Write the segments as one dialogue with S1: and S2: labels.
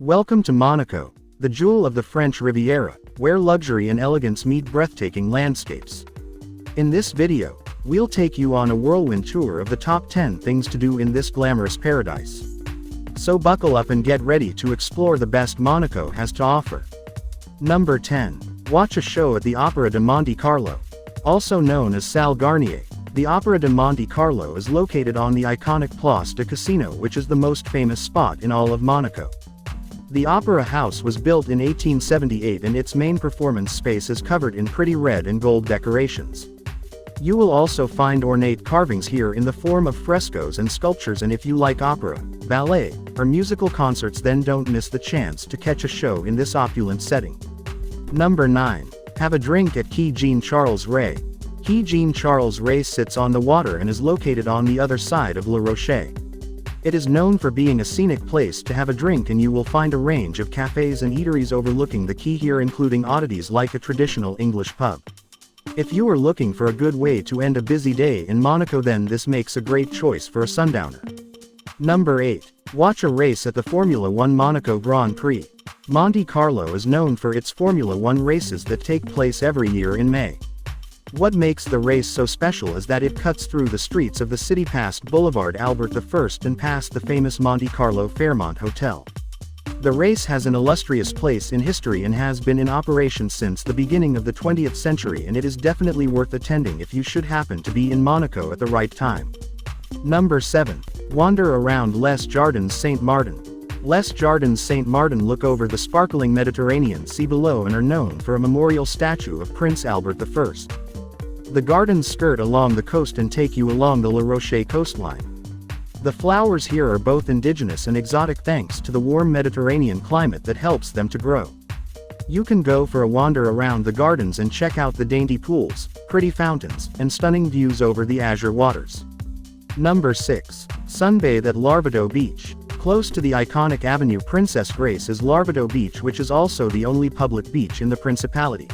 S1: Welcome to Monaco, the jewel of the French Riviera, where luxury and elegance meet breathtaking landscapes. In this video, we'll take you on a whirlwind tour of the top 10 things to do in this glamorous paradise. So buckle up and get ready to explore the best Monaco has to offer. Number 10. Watch a show at the Opera de Monte Carlo. Also known as Salle Garnier, the Opera de Monte Carlo is located on the iconic Place du Casino, which is the most famous spot in all of Monaco. The Opera House was built in 1878 and its main performance space is covered in pretty red and gold decorations. You will also find ornate carvings here in the form of frescoes and sculptures, and if you like opera, ballet, or musical concerts, then don't miss the chance to catch a show in this opulent setting. Number 9. Have a drink at Quai Jean Charles Ray. Quai Jean Charles Ray sits on the water and is located on the other side of La Roche. It is known for being a scenic place to have a drink, and you will find a range of cafes and eateries overlooking the quay here, including oddities like a traditional English pub. If you are looking for a good way to end a busy day in Monaco, then this makes a great choice for a sundowner. Number 8. Watch a race at the Formula 1 Monaco Grand Prix. Monte Carlo is known for its Formula 1 races that take place every year in May. What makes the race so special is that it cuts through the streets of the city past Boulevard Albert I and past the famous Monte Carlo Fairmont Hotel. The race has an illustrious place in history and has been in operation since the beginning of the 20th century, and it is definitely worth attending if you should happen to be in Monaco at the right time. Number 7. Wander around Les Jardins Saint-Martin. Les Jardins Saint-Martin look over the sparkling Mediterranean Sea below and are known for a memorial statue of Prince Albert I. The gardens skirt along the coast and take you along the La Roche coastline. The flowers here are both indigenous and exotic thanks to the warm Mediterranean climate that helps them to grow. You can go for a wander around the gardens and check out the dainty pools, pretty fountains, and stunning views over the azure waters. Number 6. Sunbathe at Larvido Beach. Close to the iconic Avenue Princess Grace is Larvido Beach, which is also the only public beach in the Principality.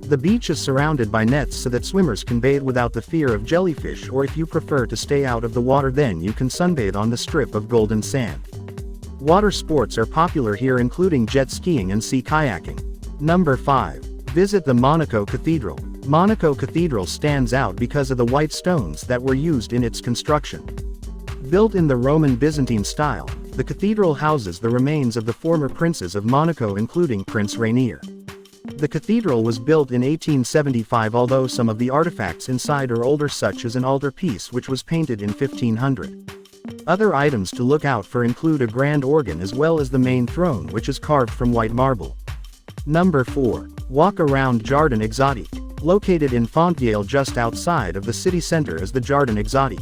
S1: The beach is surrounded by nets so that swimmers can bathe without the fear of jellyfish, or if you prefer to stay out of the water, then you can sunbathe on the strip of golden sand. Water sports are popular here, including jet skiing and sea kayaking. Number 5. Visit the Monaco Cathedral. Monaco Cathedral stands out because of the white stones that were used in its construction. Built in the Roman Byzantine style, the cathedral houses the remains of the former princes of Monaco, including Prince Rainier. The cathedral was built in 1875, although some of the artifacts inside are older, such as an altarpiece which was painted in 1500. Other items to look out for include a grand organ as well as the main throne, which is carved from white marble. Number 4. Walk around Jardin Exotic. Located in Unveiled just outside of the city center is the Jardin Exotic.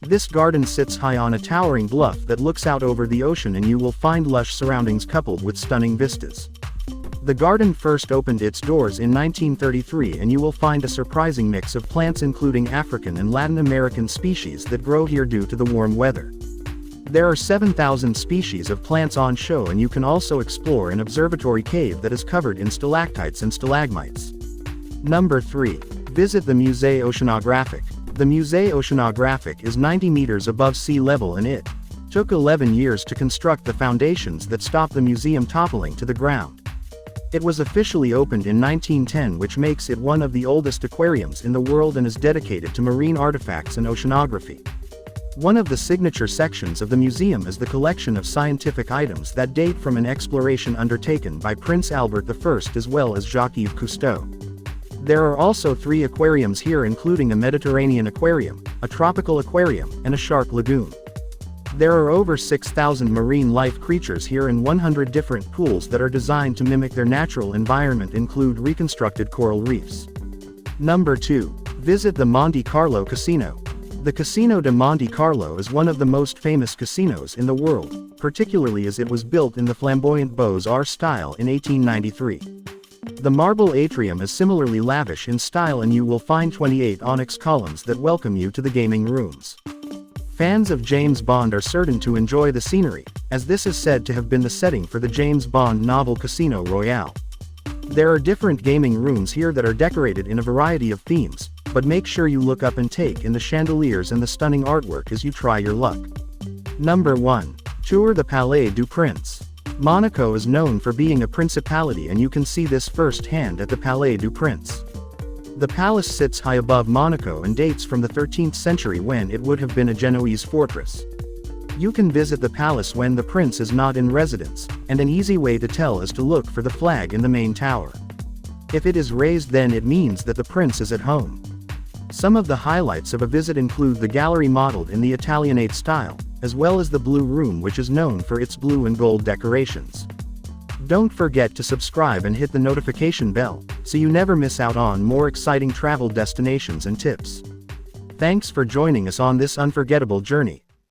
S1: This garden sits high on a towering bluff that looks out over the ocean, and you will find lush surroundings coupled with stunning vistas. The garden first opened its doors in 1933, and you will find a surprising mix of plants, including African and Latin American species that grow here due to the warm weather. There are 7,000 species of plants on show, and you can also explore an observatory cave that is covered in stalactites and stalagmites. Number 3. Visit the Musee Oceanographic. The Musee Oceanographic is 90 meters above sea level, and it took 11 years to construct the foundations that stopped the museum toppling to the ground. It was officially opened in 1910, which makes it one of the oldest aquariums in the world and is dedicated to marine artifacts and oceanography. One of the signature sections of the museum is the collection of scientific items that date from an exploration undertaken by Prince Albert I as well as Jacques-Yves Cousteau. There are also 3 aquariums here, including a Mediterranean aquarium, a tropical aquarium, and a shark lagoon. There are over 6,000 marine life creatures here, and 100 different pools that are designed to mimic their natural environment include reconstructed coral reefs. Number 2. Visit the Monte Carlo Casino. The Casino de Monte Carlo is one of the most famous casinos in the world, particularly as it was built in the flamboyant Beaux-Arts style in 1893. The marble atrium is similarly lavish in style, and you will find 28 onyx columns that welcome you to the gaming rooms. Fans of James Bond are certain to enjoy the scenery, as this is said to have been the setting for the James Bond novel Casino Royale. There are different gaming rooms here that are decorated in a variety of themes, but make sure you look up and take in the chandeliers and the stunning artwork as you try your luck. Number 1. Tour the Palais du Prince. Monaco is known for being a principality, and you can see this firsthand at the Palais du Prince. The palace sits high above Monaco and dates from the 13th century, when it would have been a Genoese fortress. You can visit the palace when the prince is not in residence, and an easy way to tell is to look for the flag in the main tower. If it is raised, then it means that the prince is at home. Some of the highlights of a visit include the gallery modeled in the Italianate style, as well as the Blue Room, which is known for its blue and gold decorations. Don't forget to subscribe and hit the notification bell, so you never miss out on more exciting travel destinations and tips. Thanks for joining us on this unforgettable journey.